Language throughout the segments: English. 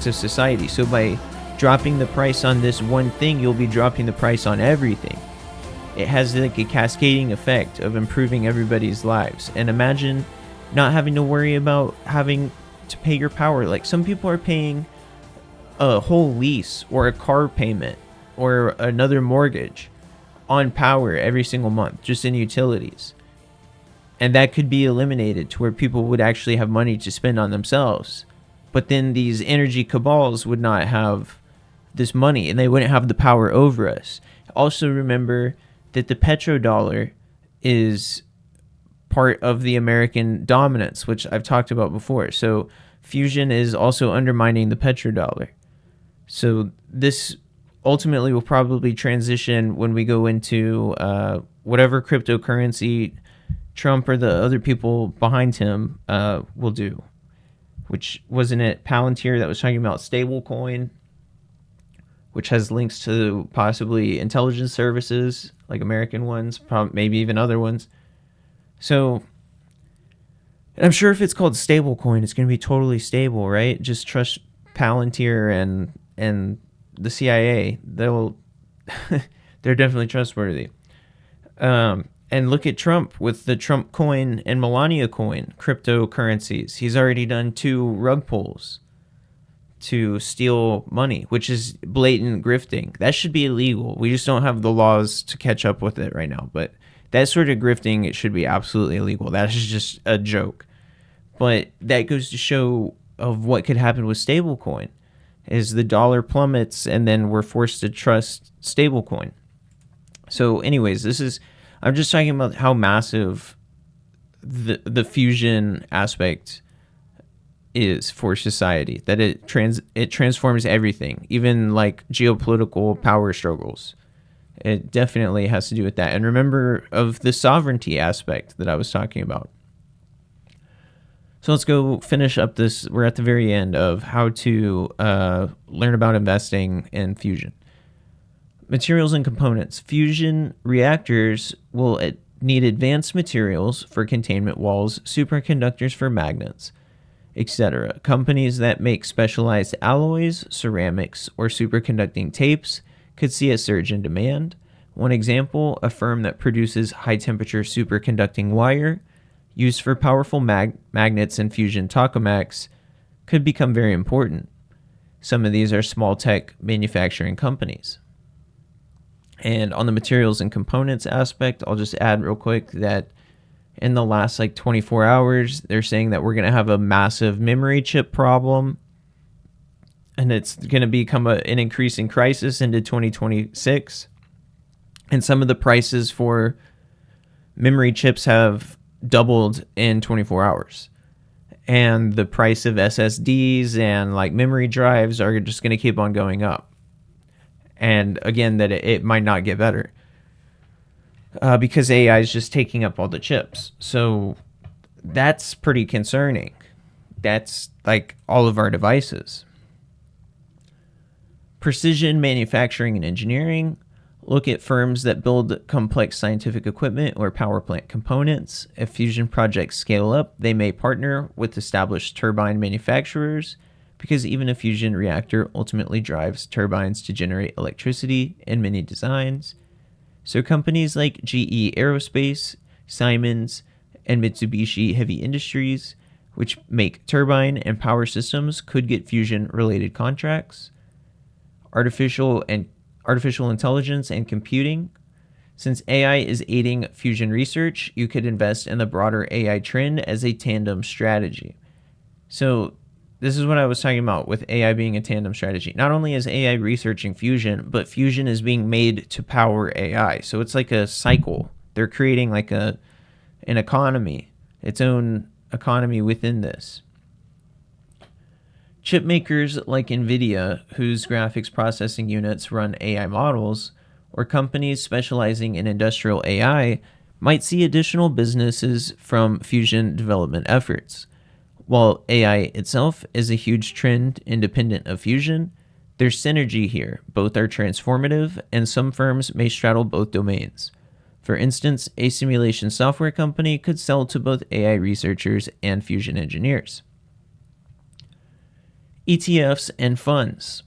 to society. So by dropping the price on this one thing, you'll be dropping the price on everything. It has like a cascading effect of improving everybody's lives. And imagine not having to worry about having to pay your power. Like some people are paying a whole lease or a car payment or another mortgage on power every single month, just in utilities. And that could be eliminated to where people would actually have money to spend on themselves. But then these energy cabals would not have this money and they wouldn't have the power over us. Also remember that the petrodollar is part of the American dominance, which I've talked about before. So fusion is also undermining the petrodollar. So this ultimately will probably transition when we go into whatever cryptocurrency Trump or the other people behind him will do. Which, wasn't it Palantir that was talking about stablecoin, which has links to possibly intelligence services, like American ones, maybe even other ones. So, and I'm sure if it's called stablecoin, it's going to be totally stable, right? Just trust Palantir and the CIA. They're definitely trustworthy. And look at Trump with the Trump coin and Melania coin, cryptocurrencies. He's already done 2 rug pulls to steal money, which is blatant grifting. That should be illegal. We just don't have the laws to catch up with it right now. But that sort of grifting, it should be absolutely illegal. That is just a joke. But that goes to show of what could happen with stablecoin, is the dollar plummets and then we're forced to trust stablecoin. So anyways, I'm just talking about how massive the fusion aspect is for society, that it transforms everything, even like geopolitical power struggles. It definitely has to do with that. And remember of the sovereignty aspect that I was talking about. So let's go finish up this. We're at the very end of how to learn about investing in fusion. Materials and components. Fusion reactors will need advanced materials for containment walls, superconductors for magnets, etc. Companies that make specialized alloys, ceramics, or superconducting tapes could see a surge in demand. One example, a firm that produces high-temperature superconducting wire used for powerful magnets and fusion tokamaks could become very important. Some of these are small tech manufacturing companies. And on the materials and components aspect, I'll just add real quick that in the last 24 hours, they're saying that we're going to have a massive memory chip problem. And it's going to become an increasing crisis into 2026. And some of the prices for memory chips have doubled in 24 hours. And the price of SSDs and memory drives are just going to keep on going up. And again, that it might not get better because AI is just taking up all the chips. So that's pretty concerning. That's like all of our devices. Precision manufacturing and engineering. Look at firms that build complex scientific equipment or power plant components. If fusion projects scale up, they may partner with established turbine manufacturers, because even a fusion reactor ultimately drives turbines to generate electricity in many designs. So companies like GE Aerospace, Siemens, and Mitsubishi Heavy Industries, which make turbine and power systems, could get fusion-related contracts. Artificial intelligence and computing. Since AI is aiding fusion research, you could invest in the broader AI trend as a tandem strategy. So this is what I was talking about with AI being a tandem strategy. Not only is AI researching fusion, but fusion is being made to power AI. So it's like a cycle. They're creating an economy, its own economy within this. Chip makers like NVIDIA, whose graphics processing units run AI models, or companies specializing in industrial AI, might see additional businesses from fusion development efforts. While AI itself is a huge trend independent of fusion, there's synergy here. Both are transformative, and some firms may straddle both domains. For instance, a simulation software company could sell to both AI researchers and fusion engineers. ETFs and funds.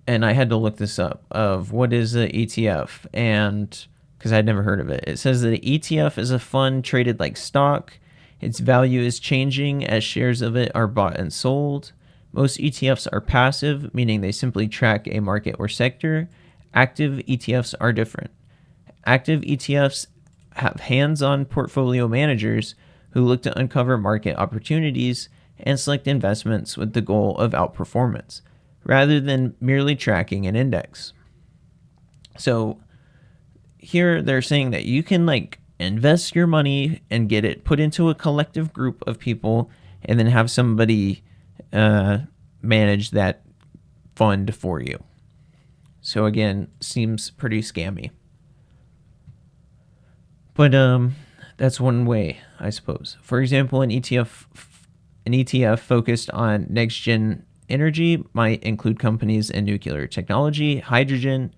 And I had to look this up of what is an ETF, and because I'd never heard of it. It says that an ETF is a fund traded like stock. Its value is changing as shares of it are bought and sold. Most ETFs are passive, meaning they simply track a market or sector. Active ETFs are different. Active ETFs have hands-on portfolio managers who look to uncover market opportunities and select investments with the goal of outperformance, rather than merely tracking an index. So here they're saying that you can like invest your money and get it put into a collective group of people and then have somebody manage that fund for you. So again, seems pretty scammy. But that's one way, I suppose. For example, an ETF focused on next gen energy might include companies in nuclear technology, hydrogen,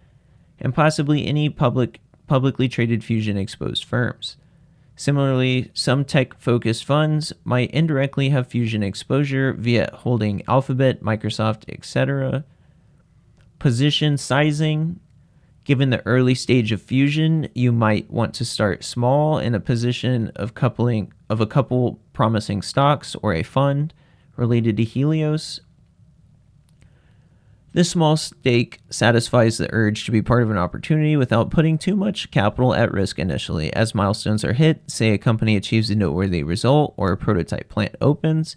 and possibly any publicly traded fusion exposed firms. Similarly, some tech-focused funds might indirectly have fusion exposure via holding Alphabet, Microsoft, etc. Position sizing. Given the early stage of fusion, you might want to start small in a position of a couple promising stocks or a fund related to Helios. This small stake satisfies the urge to be part of an opportunity without putting too much capital at risk initially. As milestones are hit, say a company achieves a noteworthy result or a prototype plant opens,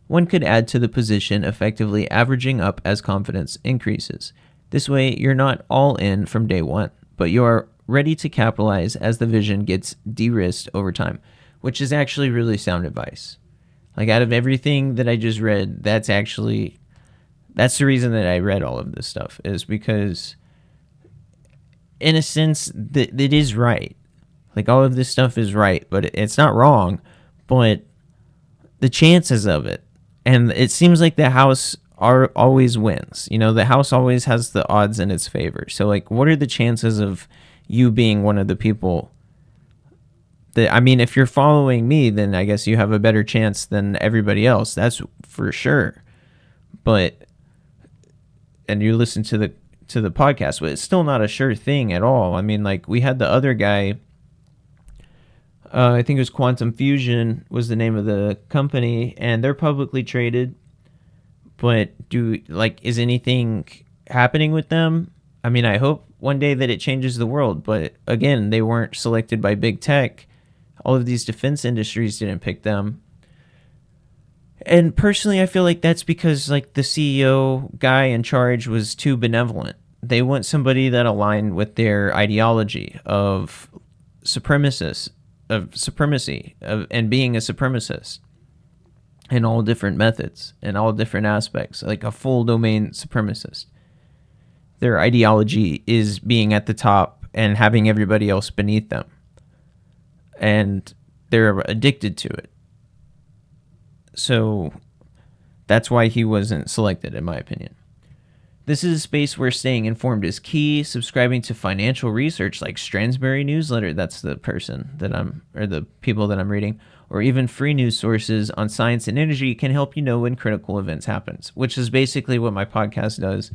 one could add to the position, effectively averaging up as confidence increases. This way, you're not all in from day one, but you are ready to capitalize as the vision gets de-risked over time, which is actually really sound advice. Like, out of everything that I just read, that's the reason that I read all of this stuff, is because in a sense that it is right. Like, all of this stuff is right, but it's not wrong, but the chances of it, and it seems like the house always wins. You know, the house always has the odds in its favor. So like, what are the chances of you being one of the people that, I mean, if you're following me, then I guess you have a better chance than everybody else. That's for sure. But, and you listen to the podcast, but it's still not a sure thing at all. I mean, like, we had the other guy, I think it was Quantum Fusion was the name of the company, and they're publicly traded. But is anything happening with them? I mean, I hope one day that it changes the world. But again, they weren't selected by big tech. All of these defense industries didn't pick them. And personally, I feel like that's because like the CEO guy in charge was too benevolent. They want somebody that aligned with their ideology of supremacy, and being a supremacist. In all different methods, in all different aspects, like a full domain supremacist. Their ideology is being at the top and having everybody else beneath them. And they're addicted to it. So that's why he wasn't selected, in my opinion. This is a space where staying informed is key. Subscribing to financial research like Stransberry newsletter, that's the person or the people that I'm reading, or even free news sources on science and energy can help you know when critical events happens, which is basically what my podcast does,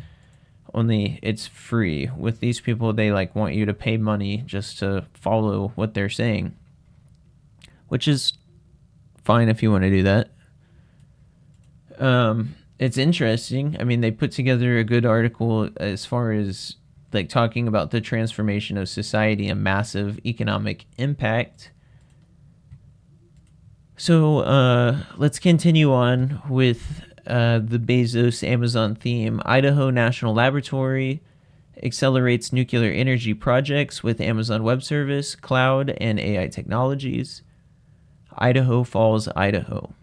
only it's free. With these people, they like want you to pay money just to follow what they're saying, which is fine if you want to do that. It's interesting. I mean, they put together a good article as far as like talking about the transformation of society and massive economic impact. So let's continue on with the Bezos Amazon theme. Idaho National Laboratory accelerates nuclear energy projects with Amazon Web Service, cloud, and AI technologies. Idaho Falls, Idaho.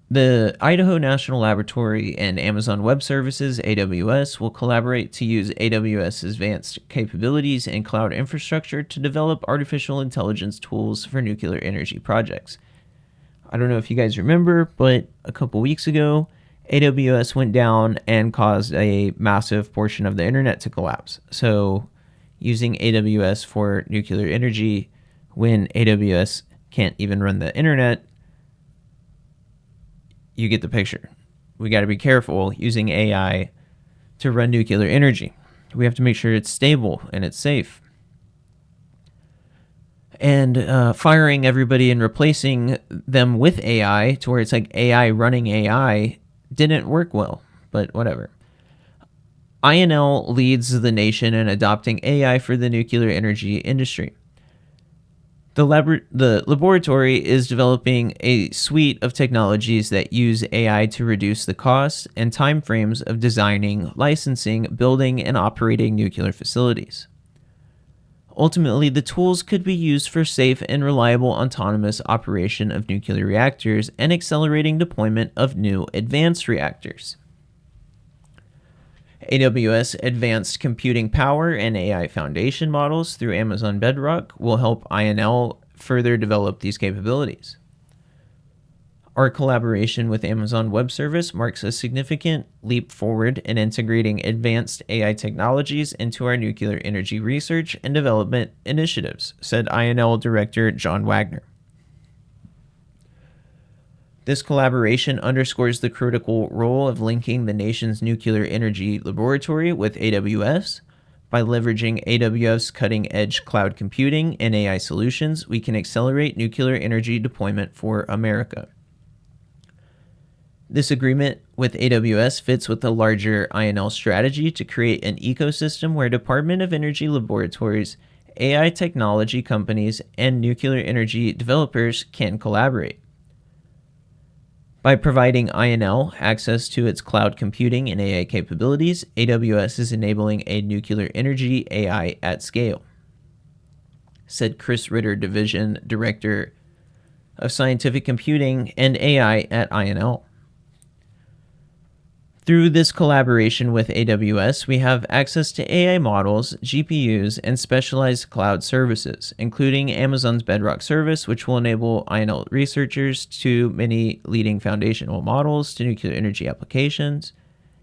The Idaho National Laboratory and Amazon Web Services, AWS, will collaborate to use AWS's advanced capabilities and cloud infrastructure to develop artificial intelligence tools for nuclear energy projects. I don't know if you guys remember, but a couple weeks ago, AWS went down and caused a massive portion of the internet to collapse. So using AWS for nuclear energy when AWS can't even run the internet you get the picture. We got to be careful using AI to run nuclear energy. We have to make sure it's stable and it's safe. And firing everybody and replacing them with AI to where it's like AI running AI didn't work well, but whatever. INL leads the nation in adopting AI for the nuclear energy industry. The laboratory is developing a suite of technologies that use AI to reduce the costs and timeframes of designing, licensing, building, and operating nuclear facilities. Ultimately, the tools could be used for safe and reliable autonomous operation of nuclear reactors and accelerating deployment of new advanced reactors. AWS Advanced Computing Power and AI Foundation models through Amazon Bedrock will help INL further develop these capabilities. Our collaboration with Amazon Web Service marks a significant leap forward in integrating advanced AI technologies into our nuclear energy research and development initiatives, said INL Director John Wagner. This collaboration underscores the critical role of linking the nation's nuclear energy laboratory with AWS. By leveraging AWS cutting-edge cloud computing and AI solutions, we can accelerate nuclear energy deployment for America. This agreement with AWS fits with the larger INL strategy to create an ecosystem where Department of Energy laboratories, AI technology companies, and nuclear energy developers can collaborate. By providing INL access to its cloud computing and AI capabilities, AWS is enabling a nuclear energy AI at scale, said Chris Ritter, Division Director of Scientific Computing and AI at INL. Through this collaboration with AWS, we have access to AI models, GPUs, and specialized cloud services, including Amazon's Bedrock service, which will enable INL researchers to many leading foundational models to nuclear energy applications.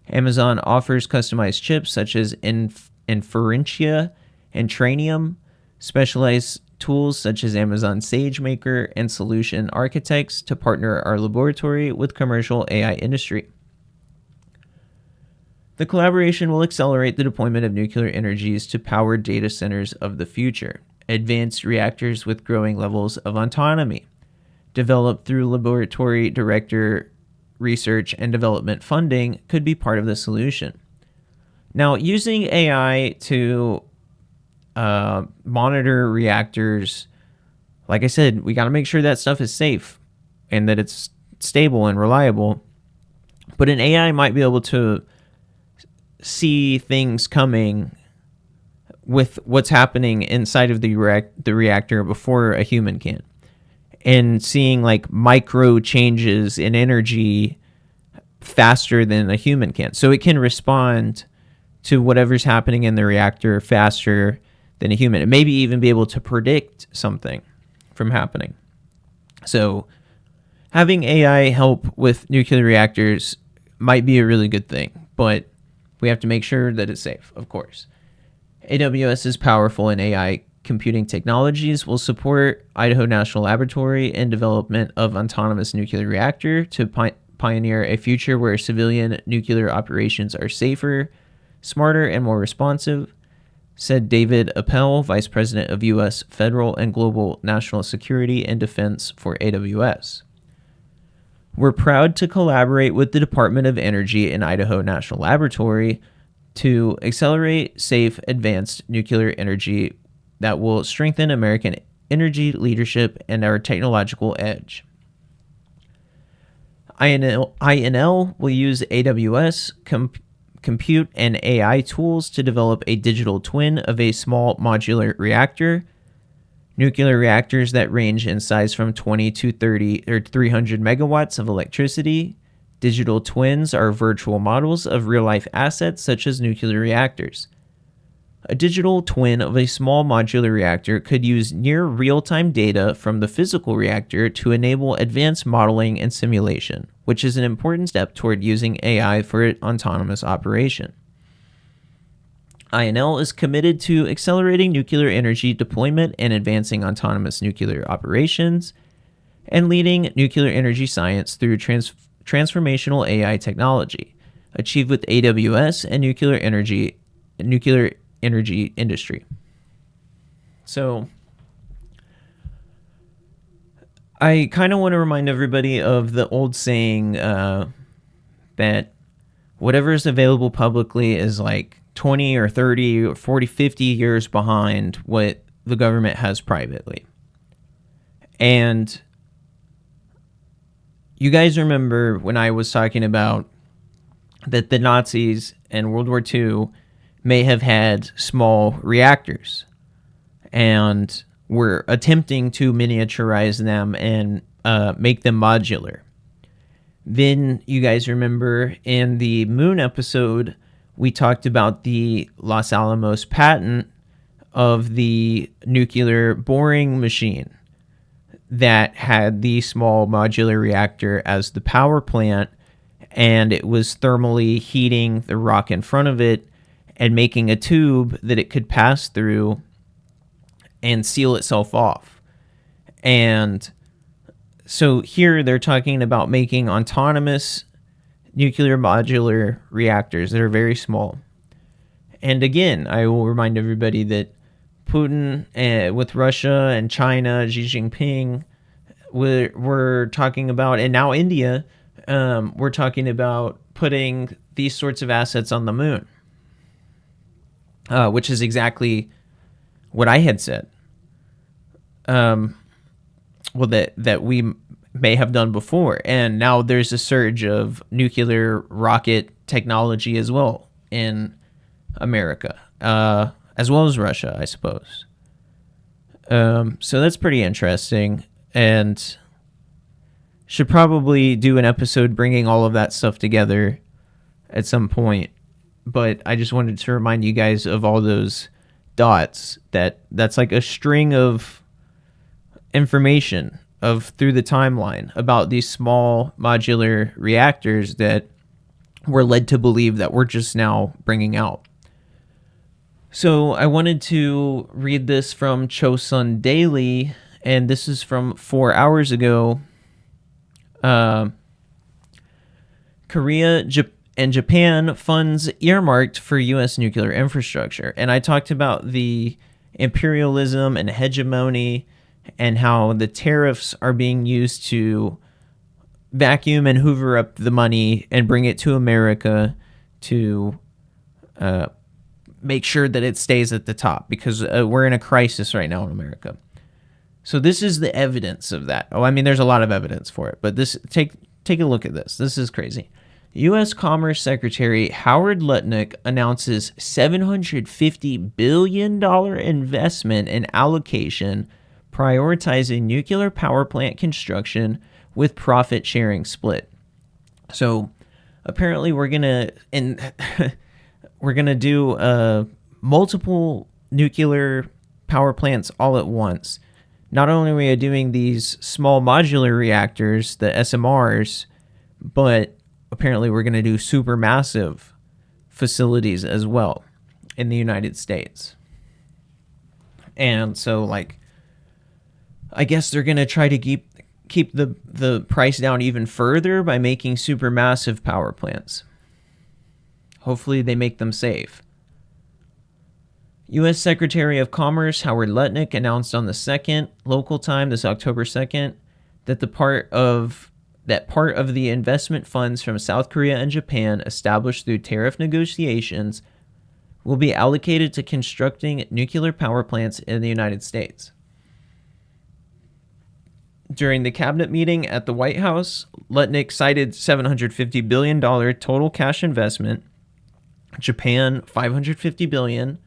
Amazon offers customized chips such as Inferentia and Trainium, specialized tools such as Amazon SageMaker and Solution Architects to partner our laboratory with commercial AI industry. The collaboration will accelerate the deployment of nuclear energies to power data centers of the future, advanced reactors with growing levels of autonomy, developed through laboratory director research and development funding could be part of the solution. Now, using AI to monitor reactors, like I said, we got to make sure that stuff is safe and that it's stable and reliable. But an AI might be able to see things coming with what's happening inside of the reactor before a human can, and seeing like micro changes in energy faster than a human can. So it can respond to whatever's happening in the reactor faster than a human, and maybe even be able to predict something from happening. So having AI help with nuclear reactors might be a really good thing, but we have to make sure that it's safe, of course. AWS's powerful and AI computing technologies will support Idaho National Laboratory in development of autonomous nuclear reactor to pioneer a future where civilian nuclear operations are safer, smarter, and more responsive, said David Appel, Vice President of U.S. Federal and Global National Security and Defense for AWS. We're proud to collaborate with the Department of Energy and Idaho National Laboratory to accelerate safe, advanced nuclear energy that will strengthen American energy leadership and our technological edge. INL will use AWS compute and AI tools to develop a digital twin of a small modular reactor. Nuclear reactors that range in size from 20 to 30 or 300 megawatts of electricity. Digital twins are virtual models of real-life assets such as nuclear reactors. A digital twin of a small modular reactor could use near real-time data from the physical reactor to enable advanced modeling and simulation, which is an important step toward using AI for autonomous operation. INL is committed to accelerating nuclear energy deployment and advancing autonomous nuclear operations, and leading nuclear energy science through transformational AI technology achieved with AWS and nuclear energy industry. So I kind of want to remind everybody of the old saying that whatever is available publicly is like 20 or 30 or 40, 50 years behind what the government has privately. And you guys remember when I was talking about that the Nazis in World War II may have had small reactors and were attempting to miniaturize them and make them modular. Then you guys remember in the moon episode, we talked about the Los Alamos patent of the nuclear boring machine that had the small modular reactor as the power plant, and it was thermally heating the rock in front of it and making a tube that it could pass through and seal itself off. And so here they're talking about making autonomous nuclear modular reactors that are very small. And again, I will remind everybody that Putin with Russia and China, Xi Jinping, we're talking about, and now India, we're talking about putting these sorts of assets on the moon, which is exactly what I had said. Well, that we may have done before, and now there's a surge of nuclear rocket technology as well in America, as well as Russia, I suppose. So that's pretty interesting, and should probably do an episode bringing all of that stuff together at some point. But I just wanted to remind you guys of all those dots. That's like a string of information of through the timeline about these small modular reactors that we're led to believe that we're just now bringing out. So I wanted to read this from Chosun Daily, and this is from 4 hours ago. Korea and Japan funds earmarked for U.S. nuclear infrastructure. And I talked about the imperialism and hegemony and how the tariffs are being used to vacuum and hoover up the money and bring it to America to make sure that it stays at the top, because we're in a crisis right now in America. So this is the evidence of that. Oh, I mean, there's a lot of evidence for it, but this take a look at this. This is crazy. U.S. Commerce Secretary Howard Lutnick announces $750 billion investment and allocation prioritizing nuclear power plant construction with profit sharing split. So apparently we're gonna do multiple nuclear power plants all at once. Not only are we doing these small modular reactors, the SMRs, but apparently we're going to do supermassive facilities as well in the United States. And so, like, I guess they're going to try to keep the price down even further by making supermassive power plants. Hopefully they make them safe. U.S. Secretary of Commerce Howard Lutnick announced on the 2nd, local time, this October 2nd, that part of the investment funds from South Korea and Japan established through tariff negotiations will be allocated to constructing nuclear power plants in the United States. During the cabinet meeting at the White House, Lutnick cited $750 billion total cash investment, Japan $550 billion,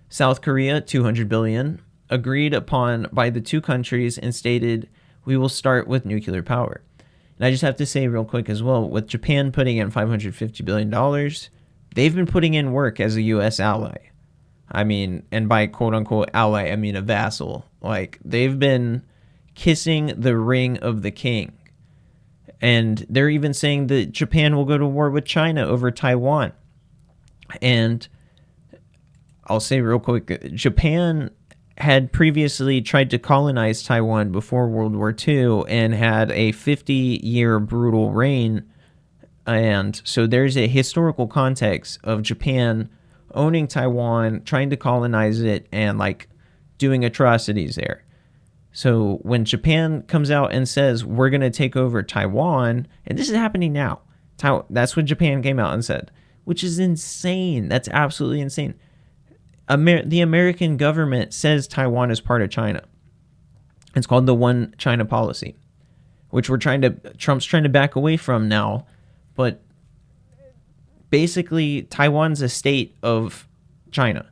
South Korea $200 billion, agreed upon by the two countries, and stated, "We will start with nuclear power." And I just have to say real quick as well, with Japan putting in $550 billion, they've been putting in work as a U.S. ally. I mean, and by quote-unquote ally, I mean a vassal. Like, they've been kissing the ring of the king. And they're even saying that Japan will go to war with China over Taiwan. And I'll say real quick, Japan had previously tried to colonize Taiwan before World War II and had a 50-year brutal reign. And so there's a historical context of Japan owning Taiwan, trying to colonize it, and like doing atrocities there. So when Japan comes out and says, we're going to take over Taiwan, and this is happening now, that's what Japan came out and said, which is insane. That's absolutely insane. The American government says Taiwan is part of China. It's called the One China policy, which Trump's trying to back away from now. But basically, Taiwan's a state of China.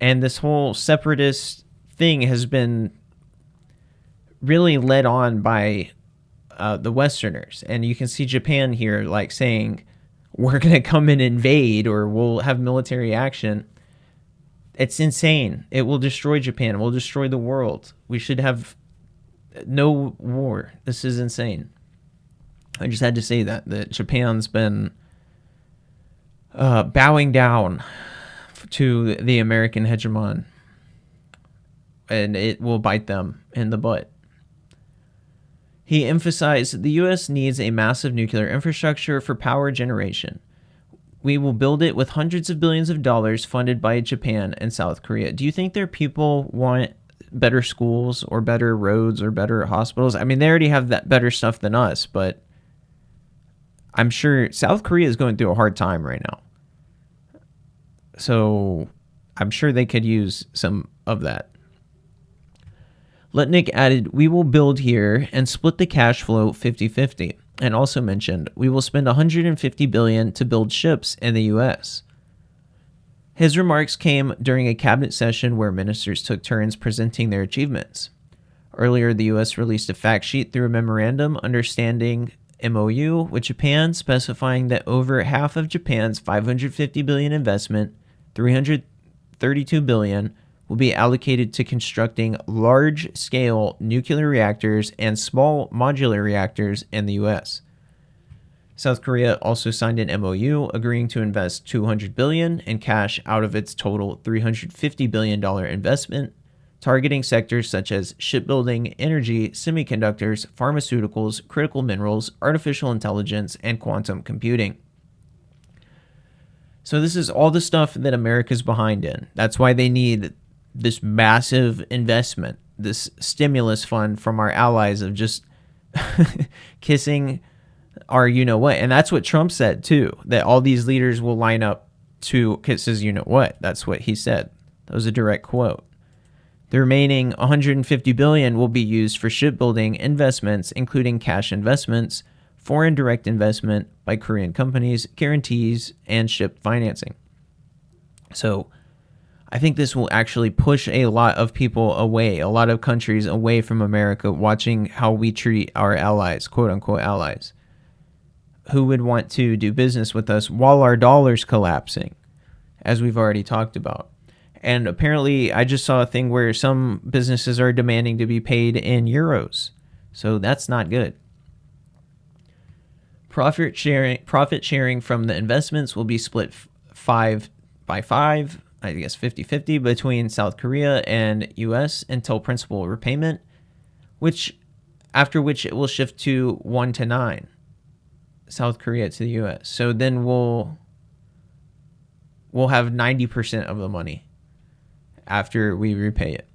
And this whole separatist thing has been really led on by the Westerners. And you can see Japan here like saying, we're going to come and invade, or we'll have military action. It's insane. It will destroy Japan. It will destroy the world. We should have no war. This is insane. I just had to say that Japan's been bowing down to the American hegemon, and it will bite them in the butt. He emphasized the U.S. needs a massive nuclear infrastructure for power generation. We will build it with hundreds of billions of dollars funded by Japan and South Korea. Do you think their people want better schools or better roads or better hospitals? I mean, they already have that better stuff than us, but I'm sure South Korea is going through a hard time right now. So I'm sure they could use some of that. Lutnick added, we will build here and split the cash flow 50-50. And also mentioned, we will spend $150 billion to build ships in the U.S. His remarks came during a cabinet session where ministers took turns presenting their achievements. Earlier, the U.S. released a fact sheet through a memorandum understanding MOU with Japan, specifying that over half of Japan's $550 billion investment, $332 billion, will be allocated to constructing large-scale nuclear reactors and small modular reactors in the U.S. South Korea also signed an MOU agreeing to invest $200 billion in cash out of its total $350 billion investment, targeting sectors such as shipbuilding, energy, semiconductors, pharmaceuticals, critical minerals, artificial intelligence, and quantum computing. So this is all the stuff that America's behind in. That's why they need this massive investment, this stimulus fund from our allies of just kissing our you-know-what. And that's what Trump said, too, that all these leaders will line up to kiss his you-know-what. That's what he said. That was a direct quote. The remaining $150 billion will be used for shipbuilding investments, including cash investments, foreign direct investment by Korean companies, guarantees, and ship financing. So I think this will actually push a lot of people away, a lot of countries away from America, watching how we treat our allies, quote-unquote allies, who would want to do business with us while our dollar's collapsing, as we've already talked about. And apparently, I just saw a thing where some businesses are demanding to be paid in euros. So that's not good. Profit sharing from the investments will be split 5 by 5, I guess 50-50, between South Korea and U.S. until principal repayment, after which it will shift to 1-9, South Korea to the U.S. So then we'll have 90% of the money after we repay it.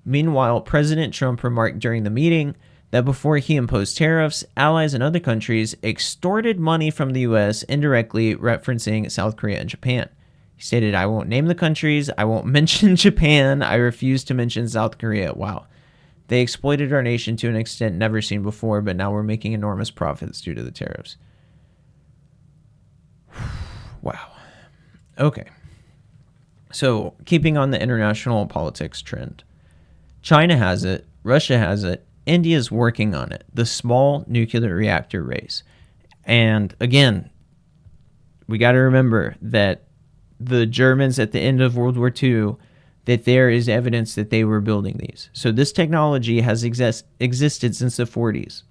Meanwhile, President Trump remarked during the meeting that before he imposed tariffs, allies and other countries extorted money from the U.S., indirectly referencing South Korea and Japan. He stated, I won't name the countries, I won't mention Japan, I refuse to mention South Korea. Wow. They exploited our nation to an extent never seen before, but now we're making enormous profits due to the tariffs. Wow. Okay. So, keeping on the international politics trend, China has it, Russia has it, India's working on it, the small nuclear reactor race. And again, we got to remember that the Germans at the end of World War II, that there is evidence that they were building these. So this technology has existed since the 40s.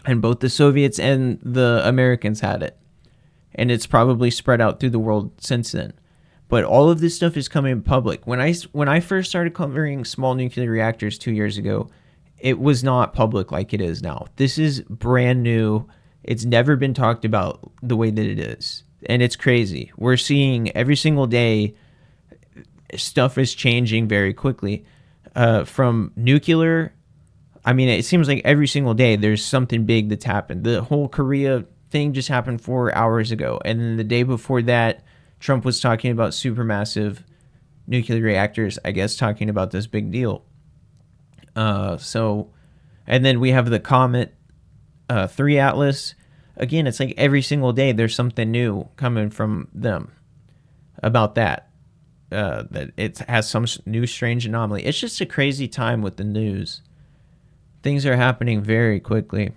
And both the Soviets and the Americans had it. And it's probably spread out through the world since then. But all of this stuff is coming public. When I first started covering small nuclear reactors 2 years ago, it was not public like it is now. This is brand new. It's never been talked about the way that it is. And it's crazy. We're seeing every single day stuff is changing very quickly. From nuclear, I mean, it seems like every single day there's something big that's happened. The whole Korea thing just happened 4 hours ago. And then the day before that, Trump was talking about supermassive nuclear reactors, I guess, talking about this big deal. And then we have the Comet 3 Atlas. Again, it's like every single day there's something new coming from them about that. That it has some new strange anomaly. It's just a crazy time with the news. Things are happening very quickly.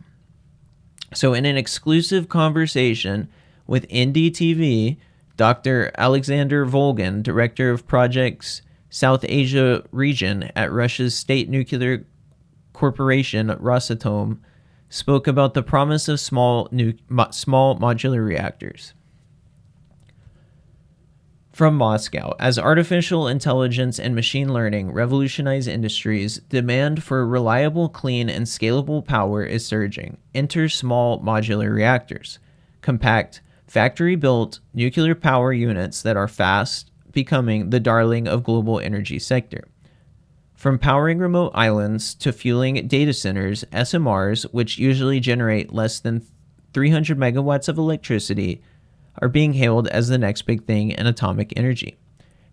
So in an exclusive conversation with NDTV, Dr. Alexander Volgin, director of projects South Asia region at Russia's state nuclear corporation Rosatom, spoke about the promise of small modular reactors. From Moscow, as artificial intelligence and machine learning revolutionize industries, demand for reliable, clean, and scalable power is surging. Enter small modular reactors, compact, factory-built nuclear power units that are fast becoming the darling of global energy sector. From powering remote islands to fueling data centers, SMRs, which usually generate less than 300 megawatts of electricity, are being hailed as the next big thing in atomic energy.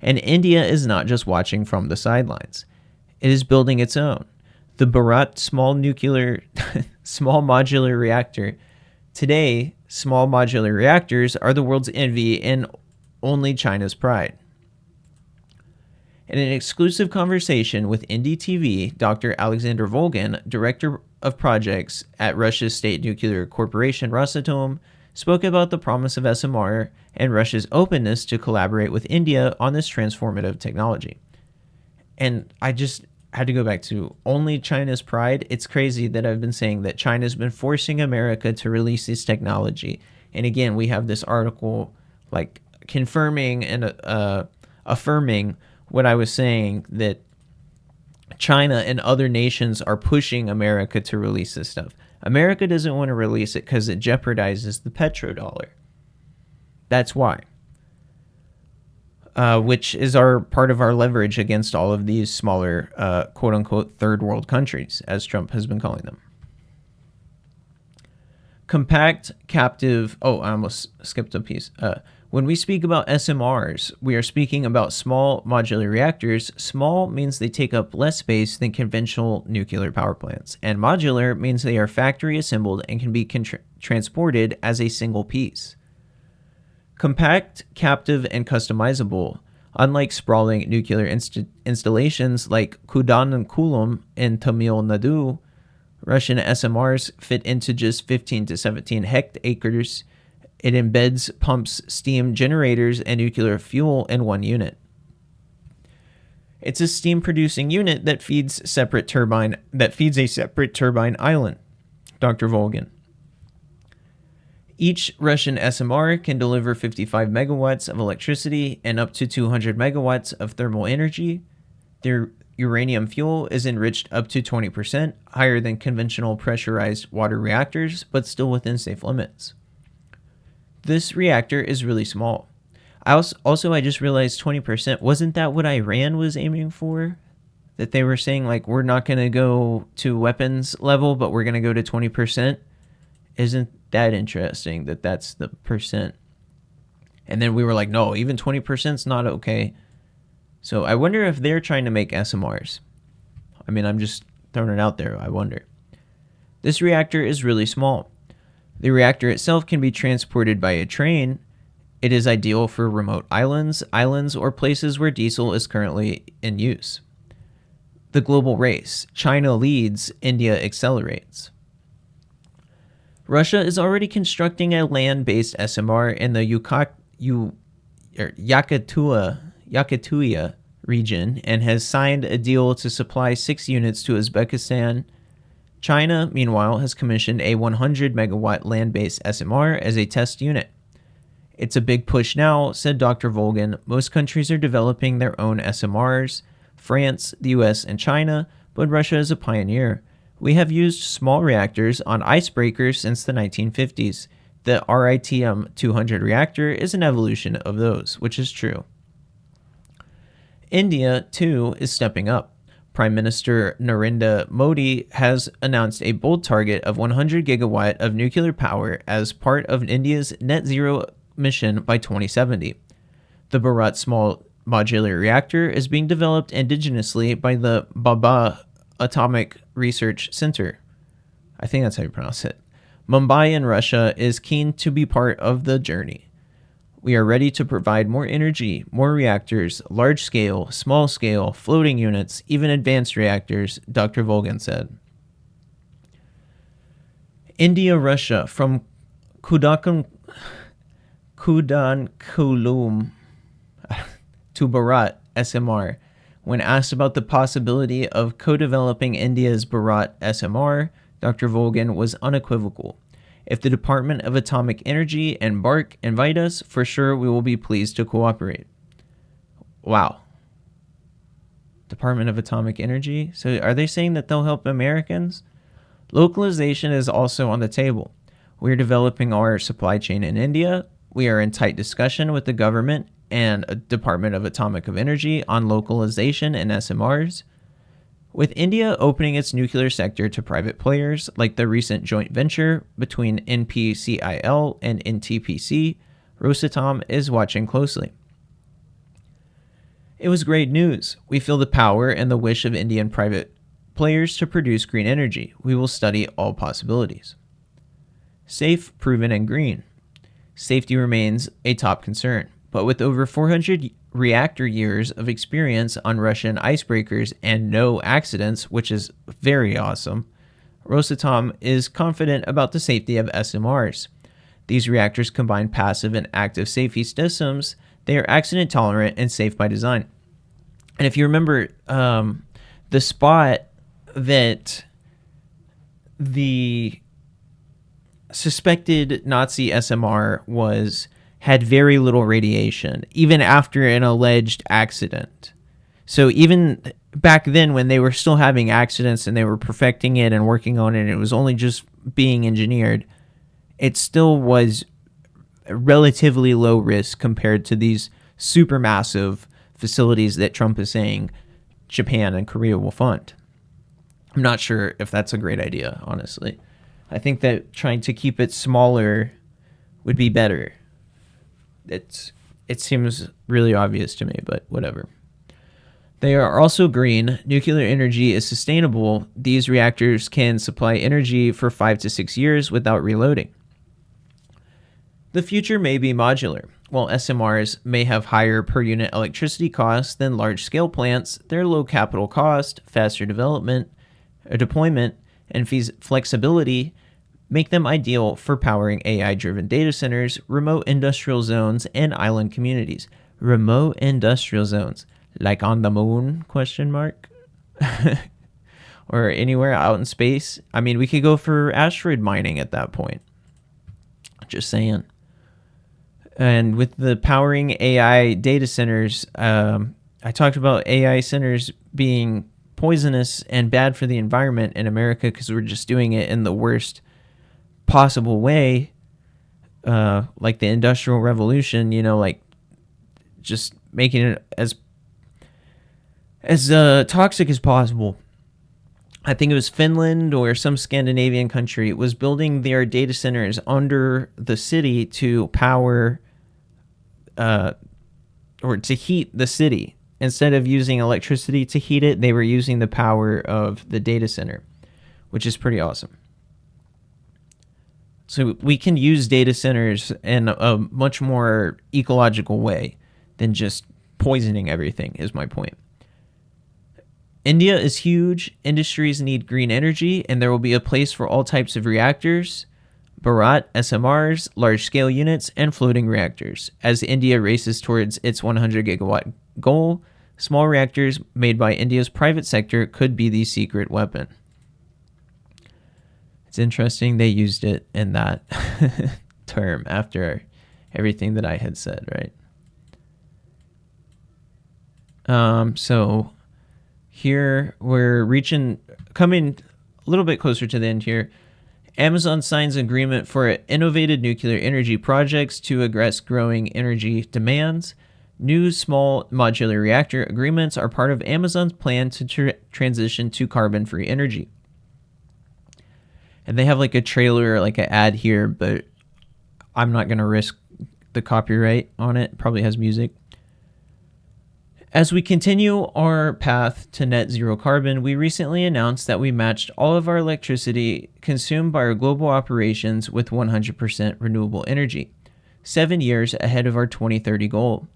And India is not just watching from the sidelines. It is building its own. The Bharat small modular reactor. Today, small modular reactors are the world's envy and only China's pride. In an exclusive conversation with NDTV, Dr. Alexander Volgin, director of projects at Russia's state nuclear corporation Rosatom, spoke about the promise of SMR and Russia's openness to collaborate with India on this transformative technology. And I just had to go back to only China's pride. It's crazy that I've been saying that China's been forcing America to release this technology. And again, we have this article like confirming and affirming what I was saying, that China and other nations are pushing America to release this stuff. America doesn't want to release it because it jeopardizes the petrodollar. That's why. Which is part of our leverage against all of these smaller, quote-unquote, third world countries, as Trump has been calling them. Compact, captive... Oh, I almost skipped a piece. When we speak about SMRs, we are speaking about small modular reactors. Small means they take up less space than conventional nuclear power plants, and modular means they are factory assembled and can be transported as a single piece. Compact, captive, and customizable. Unlike sprawling nuclear installations like Kudankulam in Tamil Nadu, Russian SMRs fit into just 15 to 17 hectares. It embeds pumps, steam generators, and nuclear fuel in one unit. It's a steam-producing unit that feeds a separate turbine island. Dr. Volgin. Each Russian SMR can deliver 55 megawatts of electricity and up to 200 megawatts of thermal energy. Their uranium fuel is enriched up to 20%, higher than conventional pressurized water reactors, but still within safe limits. This reactor is really small. I just realized 20%. Wasn't that what Iran was aiming for? That they were saying, like, we're not going to go to weapons level, but we're going to go to 20%? Isn't that interesting that that's the percent? And then we were like, no, even 20% is not okay. So I wonder if they're trying to make SMRs. I mean, I'm just throwing it out there. I wonder. This reactor is really small. The reactor itself can be transported by a train. It is ideal for remote islands, or places where diesel is currently in use. The global race. China leads, India accelerates. Russia is already constructing a land-based SMR in the Yakutia region and has signed a deal to supply 6 units to Uzbekistan. China, meanwhile, has commissioned a 100 megawatt land-based SMR as a test unit. It's a big push now, said Dr. Volgan. Most countries are developing their own SMRs, France, the US, and China, but Russia is a pioneer. We have used small reactors on icebreakers since the 1950s. The RITM 200 reactor is an evolution of those, which is true. India, too, is stepping up. Prime Minister Narendra Modi has announced a bold target of 100 gigawatt of nuclear power as part of India's net zero mission by 2070. The Bharat Small Modular Reactor is being developed indigenously by the Bhabha Atomic Research Center. I think that's how you pronounce it. Mumbai in Russia is keen to be part of the journey. We are ready to provide more energy, more reactors, large scale, small scale, floating units, even advanced reactors, Dr. Volgan said. India, Russia, from Kudankulum to Bharat SMR. When asked about the possibility of co-developing India's Bharat SMR, Dr. Volgan was unequivocal. If the Department of Atomic Energy and BARC invite us, for sure we will be pleased to cooperate. Wow. Department of Atomic Energy? So are they saying that they'll help Americans? Localization is also on the table. We're developing our supply chain in India. We are in tight discussion with the government and Department of Atomic Energy on localization and SMRs. With India opening its nuclear sector to private players, like the recent joint venture between NPCIL and NTPC, Rosatom is watching closely. It was great news. We feel the power and the wish of Indian private players to produce green energy. We will study all possibilities. Safe, proven, and green. Safety remains a top concern, but with over 400 reactor years of experience on Russian icebreakers and no accidents, which is very awesome, Rosatom is confident about the safety of SMRs. These reactors combine passive and active safety systems. They are accident tolerant and safe by design. And if you remember, the spot that the suspected Nazi SMR had very little radiation, even after an alleged accident. So even back then, when they were still having accidents and they were perfecting it and working on it, and it was only just being engineered, it still was relatively low risk compared to these supermassive facilities that Trump is saying Japan and Korea will fund. I'm not sure if that's a great idea, honestly. I think that trying to keep it smaller would be better. It seems really obvious to me, but whatever. They are also green. Nuclear energy is sustainable. These reactors can supply energy for 5 to 6 years without reloading. The future may be modular. While SMRs may have higher per unit electricity costs than large-scale plants, their low capital cost, faster deployment, and flexibility make them ideal for powering AI-driven data centers, remote industrial zones, and island communities. Remote industrial zones, like on the moon, ? Or anywhere out in space. I mean, we could go for asteroid mining at that point. Just saying. And with the powering AI data centers, I talked about AI centers being poisonous and bad for the environment in America because we're just doing it in the worst possible way, like the Industrial Revolution, like just making it as toxic as possible. I think it was Finland or some Scandinavian country was building their data centers under the city to power or to heat the city. Instead of using electricity to heat it, they were using the power of the data center, which is pretty awesome. So we can use data centers in a much more ecological way than just poisoning everything, is my point. India is huge. Industries need green energy, and there will be a place for all types of reactors, Bharat, SMRs, large-scale units, and floating reactors. As India races towards its 100 gigawatt goal, small reactors made by India's private sector could be the secret weapon. It's interesting they used it in that term after everything that I had said, right? So here we're coming a little bit closer to the end here. Amazon signs agreement for innovative nuclear energy projects to address growing energy demands. New small modular reactor agreements are part of Amazon's plan to transition to carbon-free energy. And they have like a trailer, like an ad here, but I'm not going to risk the copyright on it. It probably has music. As we continue our path to net zero carbon, we recently announced that we matched all of our electricity consumed by our global operations with 100% renewable energy, 7 years ahead of our 2030 goal.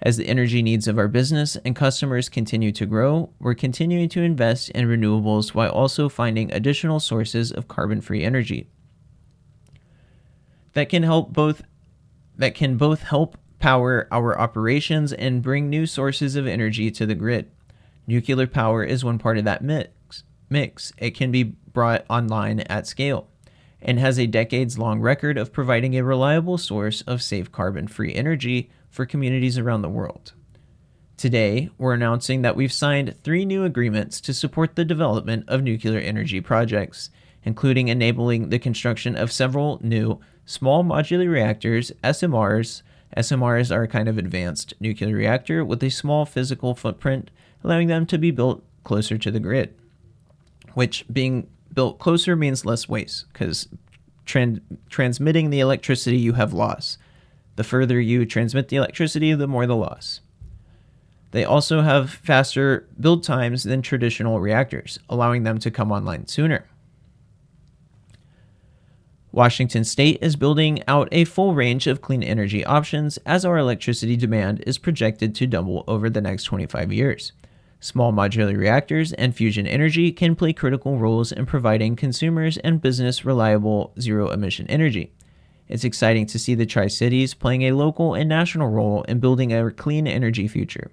As the energy needs of our business and customers continue to grow, we're continuing to invest in renewables while also finding additional sources of carbon-free energy that can both help power our operations and bring new sources of energy to the grid. Nuclear power is one part of that mix. It can be brought online at scale and has a decades-long record of providing a reliable source of safe carbon-free energy for communities around the world. Today, we're announcing that we've signed 3 new agreements to support the development of nuclear energy projects, including enabling the construction of several new small modular reactors, SMRs. SMRs are a kind of advanced nuclear reactor with a small physical footprint, allowing them to be built closer to the grid, which being built closer means less waste, because transmitting the electricity, you have loss. The further you transmit the electricity, the more the loss. They also have faster build times than traditional reactors, allowing them to come online sooner. Washington State is building out a full range of clean energy options as our electricity demand is projected to double over the next 25 years. Small modular reactors and fusion energy can play critical roles in providing consumers and business reliable zero-emission energy. It's exciting to see the Tri-Cities playing a local and national role in building a clean energy future.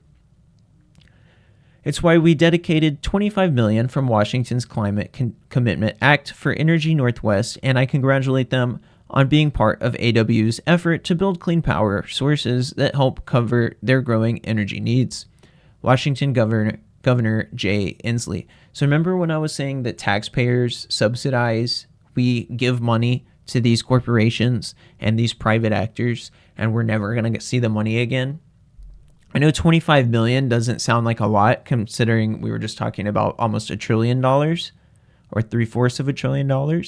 It's why we dedicated $25 million from Washington's Climate Commitment Act for Energy Northwest, and I congratulate them on being part of AW's effort to build clean power sources that help cover their growing energy needs. Washington Governor Jay Inslee. So remember when I was saying that taxpayers subsidize, we give money to these corporations and these private actors, and we're never going to see the money again? I know 25 million doesn't sound like a lot, considering we were just talking about almost $1 trillion or $750 billion.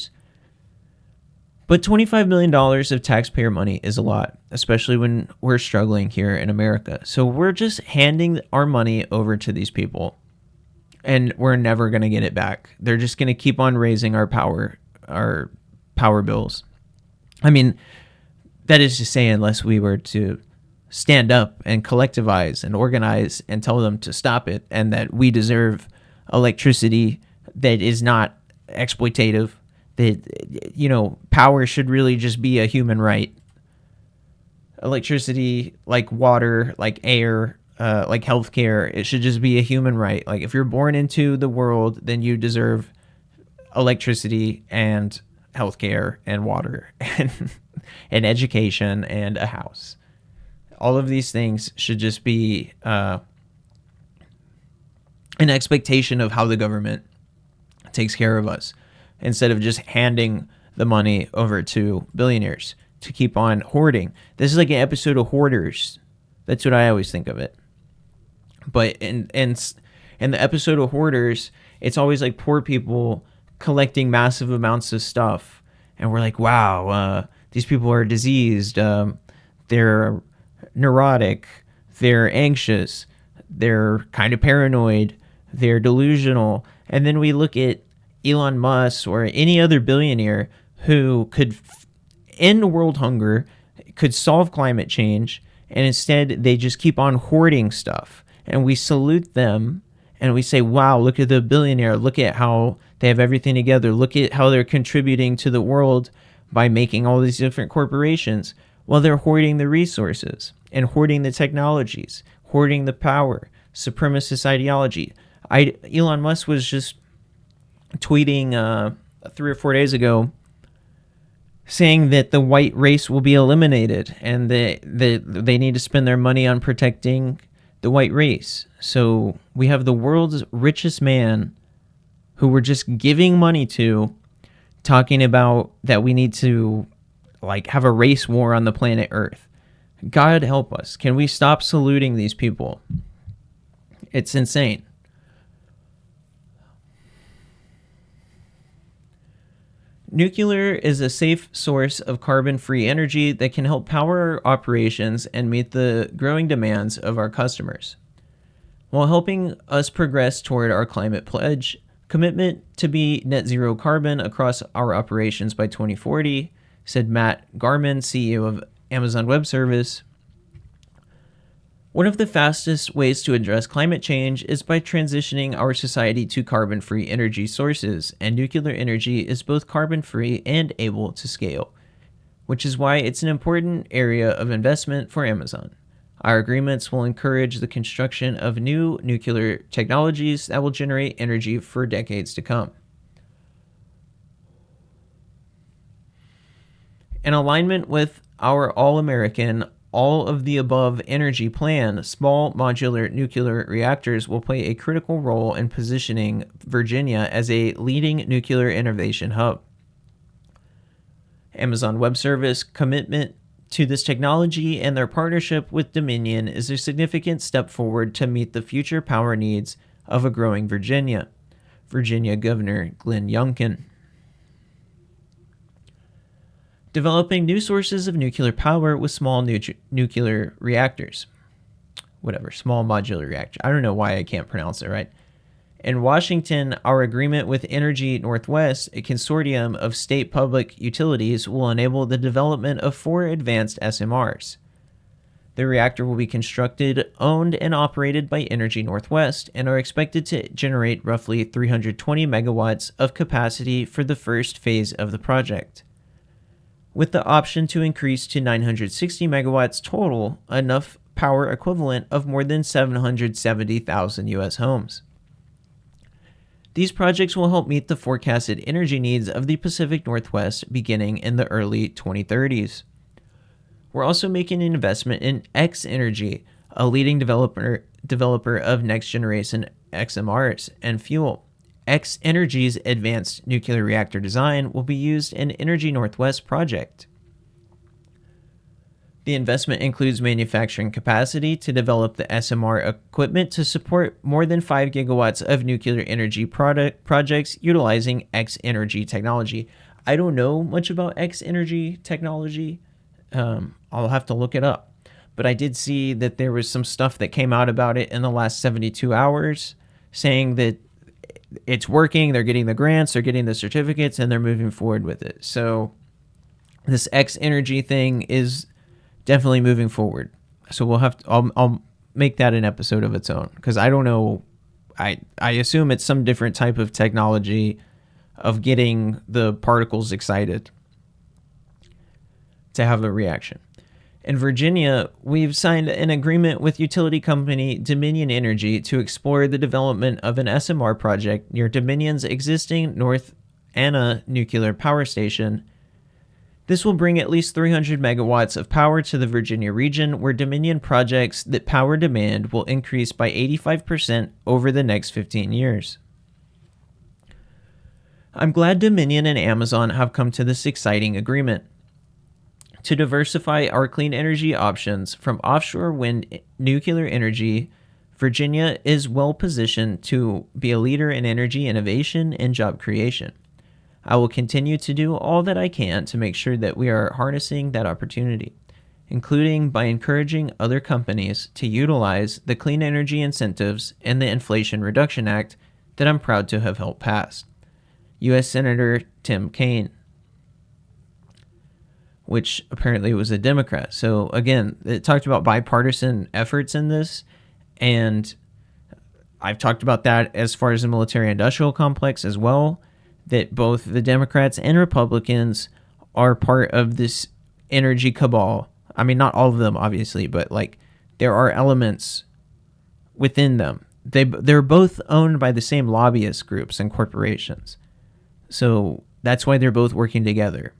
But $25 million of taxpayer money is a lot, especially when we're struggling here in America. So we're just handing our money over to these people, and we're never going to get it back. They're just going to keep on raising our power bills. I mean, that is to say, unless we were to stand up and collectivize and organize and tell them to stop it, and that we deserve electricity that is not exploitative, that, you know, power should really just be a human right. Electricity, like water, like air, like healthcare, it should just be a human right. Like, if you're born into the world, then you deserve electricity and healthcare and water and education and a house. All of these things should just be an expectation of how the government takes care of us, instead of just handing the money over to billionaires to keep on hoarding. This is like an episode of Hoarders. That's what I always think of it. But in the episode of Hoarders, it's always like poor people collecting massive amounts of stuff, and we're like, wow, these people are diseased. They're neurotic, they're anxious, they're kind of paranoid, they're delusional. And then we look at Elon Musk or any other billionaire who could end world hunger, could solve climate change, and instead they just keep on hoarding stuff. And we salute them and we say, wow, look at the billionaire, look at how they have everything together, look at how they're contributing to the world by making all these different corporations. Well, they're hoarding the resources and hoarding the technologies, hoarding the power, supremacist ideology. Elon Musk was just tweeting 3 or 4 days ago saying that the white race will be eliminated and that they need to spend their money on protecting the white race. So we have the world's richest man who we're just giving money to talking about that we need to like have a race war on the planet Earth. God help us. Can we stop saluting these people? It's insane. Nuclear is a safe source of carbon-free energy that can help power our operations and meet the growing demands of our customers, while helping us progress toward our climate pledge commitment to be net zero carbon across our operations by 2040, said Matt Garman, CEO of Amazon Web Service. One of the fastest ways to address climate change is by transitioning our society to carbon-free energy sources, and nuclear energy is both carbon-free and able to scale, which is why it's an important area of investment for Amazon. Our agreements will encourage the construction of new nuclear technologies that will generate energy for decades to come. In alignment with our all-American, all-of-the-above energy plan, small modular nuclear reactors will play a critical role in positioning Virginia as a leading nuclear innovation hub. Amazon Web Service commitment to this technology and their partnership with Dominion is a significant step forward to meet the future power needs of a growing Virginia. Virginia Governor Glenn Youngkin. Developing new sources of nuclear power with small nuclear reactors. Small modular reactor. I don't know why I can't pronounce it right. In Washington, our agreement with Energy Northwest, a consortium of state public utilities, will enable the development of 4 advanced SMRs. The reactor will be constructed, owned, and operated by Energy Northwest and are expected to generate roughly 320 megawatts of capacity for the first phase of the project, with the option to increase to 960 megawatts total, enough power equivalent of more than 770,000 U.S. homes. These projects will help meet the forecasted energy needs of the Pacific Northwest beginning in the early 2030s. We're also making an investment in X Energy, a leading developer of next-generation XMRs and fuel. X Energy's advanced nuclear reactor design will be used in Energy Northwest project. The investment includes manufacturing capacity to develop the SMR equipment to support more than 5 gigawatts of nuclear energy projects utilizing X Energy technology. I don't know much about X Energy technology. I'll have to look it up. But I did see that there was some stuff that came out about it in the last 72 hours saying that it's working, they're getting the grants, they're getting the certificates, and they're moving forward with it. So this X Energy thing is definitely moving forward. So we'll have to, I'll make that an episode of its own, because I don't know. I assume it's some different type of technology of getting the particles excited to have a reaction. In Virginia, we've signed an agreement with utility company Dominion Energy to explore the development of an SMR project near Dominion's existing North Anna nuclear power station. This will bring at least 300 megawatts of power to the Virginia region, where Dominion projects that power demand will increase by 85% over the next 15 years. I'm glad Dominion and Amazon have come to this exciting agreement. To diversify our clean energy options from offshore wind nuclear energy, Virginia is well positioned to be a leader in energy innovation and job creation. I will continue to do all that I can to make sure that we are harnessing that opportunity, including by encouraging other companies to utilize the clean energy incentives and the Inflation Reduction Act that I'm proud to have helped pass. U.S. Senator Tim Kaine, which apparently was a Democrat. So again, it talked about bipartisan efforts in this, and I've talked about that as far as the military-industrial complex as well, that both the Democrats and Republicans are part of this energy cabal. I mean, not all of them, obviously, but like there are elements within them. They're both owned by the same lobbyist groups and corporations. So that's why they're both working together.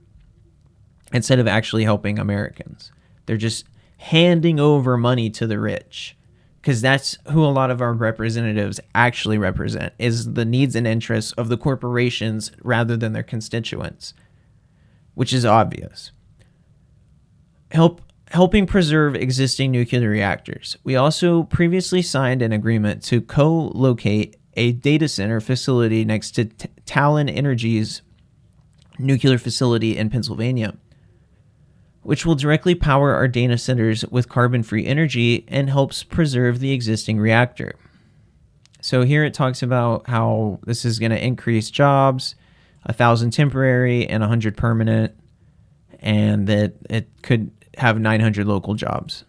instead of actually helping Americans. They're just handing over money to the rich, because that's who a lot of our representatives actually represent, is the needs and interests of the corporations rather than their constituents, which is obvious. Helping preserve existing nuclear reactors. We also previously signed an agreement to co-locate a data center facility next to Talon Energy's nuclear facility in Pennsylvania, which will directly power our data centers with carbon-free energy and helps preserve the existing reactor. So here it talks about how this is going to increase jobs, 1,000 temporary and 100 permanent, and that it could have 900 local jobs.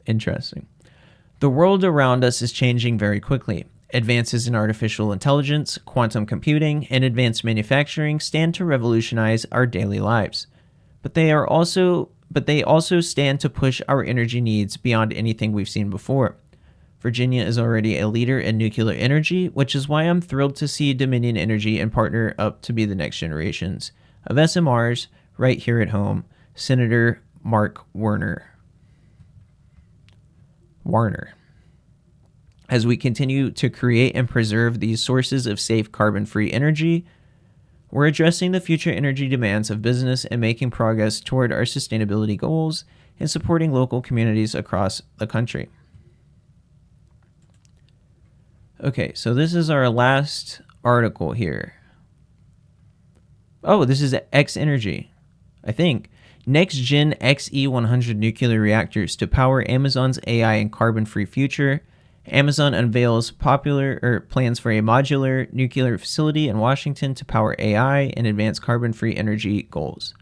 Interesting. The world around us is changing very quickly. Advances in artificial intelligence, quantum computing, and advanced manufacturing stand to revolutionize our daily lives. But they also stand to push our energy needs beyond anything we've seen before. Virginia is already a leader in nuclear energy, which is why I'm thrilled to see Dominion Energy and partner up to be the next generations of SMRs right here at home. Senator Mark Warner. As we continue to create and preserve these sources of safe carbon-free energy, we're addressing the future energy demands of business and making progress toward our sustainability goals and supporting local communities across the country. Okay, so this is our last article here. Oh, this is X Energy, I think. Next Gen XE100 nuclear reactors to power Amazon's AI and carbon-free future. Amazon unveils plans for a modular nuclear facility in Washington to power AI and advance carbon-free energy goals.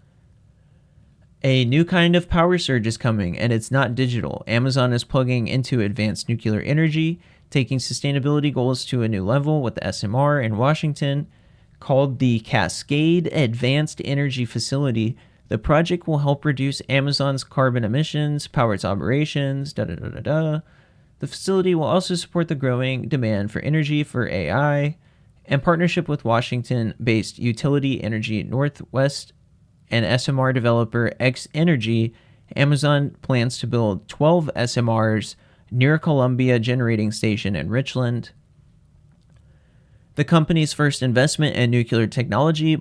A new kind of power surge is coming, and it's not digital. Amazon is plugging into advanced nuclear energy, taking sustainability goals to a new level with the SMR in Washington, called the Cascade Advanced Energy Facility. The project will help reduce Amazon's carbon emissions, power its operations, The facility will also support the growing demand for energy for AI. In partnership with Washington-based Utility Energy Northwest and SMR developer X Energy, Amazon plans to build 12 SMRs near Columbia Generating Station in Richland. The company's first investment in nuclear technology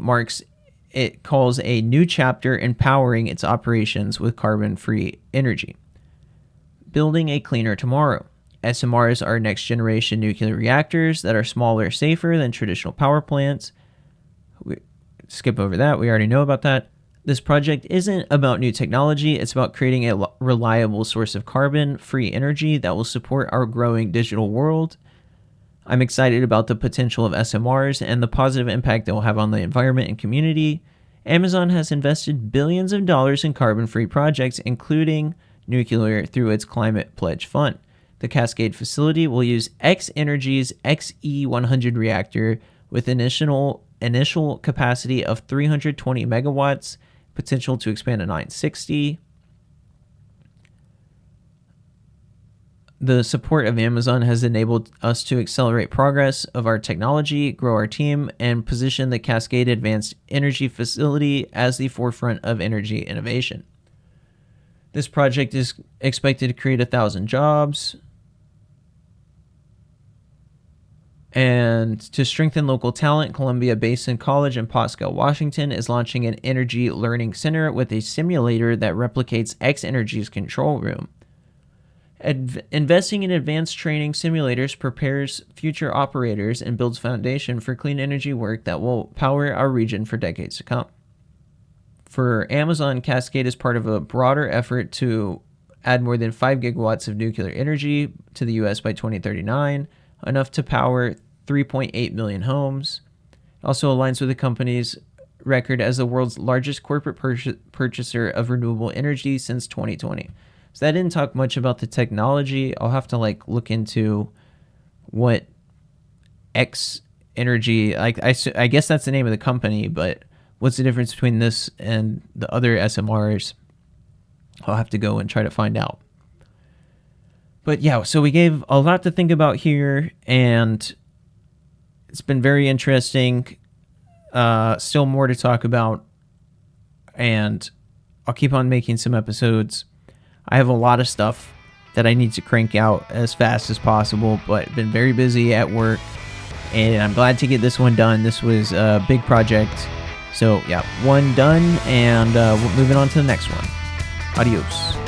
calls a new chapter in powering its operations with carbon-free energy. Building a cleaner tomorrow. SMRs are next-generation nuclear reactors that are smaller, safer than traditional power plants. We skip over that. We already know about that. This project isn't about new technology. It's about creating a reliable source of carbon-free energy that will support our growing digital world. I'm excited about the potential of SMRs and the positive impact they will have on the environment and community. Amazon has invested billions of dollars in carbon-free projects, including nuclear, through its Climate Pledge Fund. The Cascade facility will use X Energy's XE100 reactor with initial capacity of 320 megawatts, potential to expand to 960. The support of Amazon has enabled us to accelerate progress of our technology, grow our team, and position the Cascade Advanced Energy Facility as the forefront of energy innovation. This project is expected to create 1,000 jobs. And to strengthen local talent, Columbia Basin College in Pasco, Washington is launching an energy learning center with a simulator that replicates X Energy's control room. Investing in advanced training simulators prepares future operators and builds foundation for clean energy work that will power our region for decades to come. For Amazon, Cascade is part of a broader effort to add more than 5 gigawatts of nuclear energy to the U.S. by 2039, enough to power 3.8 million homes. It also aligns with the company's record as the world's largest corporate purchaser of renewable energy since 2020. So that didn't talk much about the technology. I'll have to look into what X Energy, I guess that's the name of the company, but what's the difference between this and the other SMRs? I'll have to go and try to find out. But yeah, so we gave a lot to think about here, and it's been very interesting. Still more to talk about and I'll keep on making some episodes. I have a lot of stuff that I need to crank out as fast as possible, but been very busy at work, and I'm glad to get this one done. This was a big project. So yeah, one done, and we're moving on to the next one. Adios.